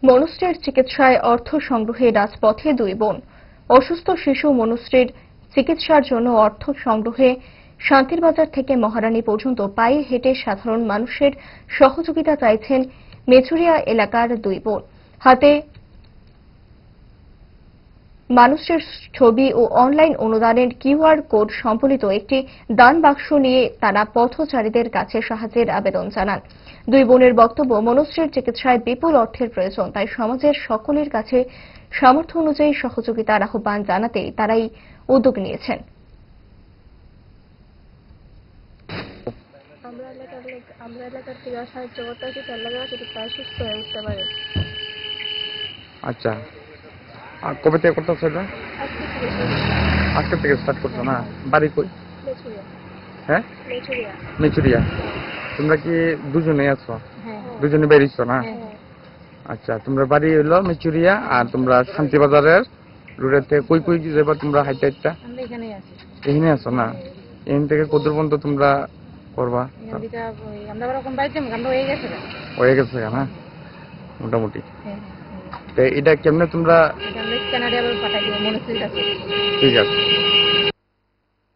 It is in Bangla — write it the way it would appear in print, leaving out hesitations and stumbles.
মনুশ্রীর চিকিৎসায় অর্থ সংগ্রহে রাজপথে দুই বোন। অসুস্থ শিশু মনুশ্রীর চিকিৎসার জন্য অর্থ সংগ্রহে শান্তির বাজার থেকে মহারানী পর্যন্ত পায়ে হেঁটে সাধারণ মানুষের সহযোগিতা চাইছেন মেচুরিয়া এলাকার দুই বোন। হাতে মানুষের ছবি ও অনলাইন অনুদানের কিউআর কোড সম্বলিত একটি দান বাক্স নিয়ে তারা পথচারীদের কাছে সাহায্যের আবেদন জানান। দুই বোনের বক্তব্য, মনুশ্রীর চিকিৎসায় বিপুল অর্থের প্রয়োজন, তাই সমাজের সকলের কাছে সামর্থ্য অনুযায়ী সহযোগিতার আহ্বান জানাতে তারাই উদ্যোগ নিয়েছেন। আমরা এলাকার থেকে সাহায্য করতেছি, তার লাগে তারা সুস্থ হয়ে উঠতে পারে। আচ্ছা, আর কবে থেকে করতেছো এটা? আজকে থেকে স্টার্ট করছো না? বাড়ি কই? হ্যাঁ, মেচুরিয়া। তোমরা কি দুজনে আছো? দুজনে বেরিয়েছো না? আচ্ছা, তোমরা বাড়ি হইলো মেচুরিয়া, আর তোমরা শান্তিবাজারের রোডের থেকে কই কই যাবা তোমরা হাইটা হাইটা? এখানে আছো না? এখান থেকে কত পর্যন্ত তোমরা করবা? হয়ে গেছে না মোটামুটি। এটা কেমনে তোমরা? ঠিক আছে।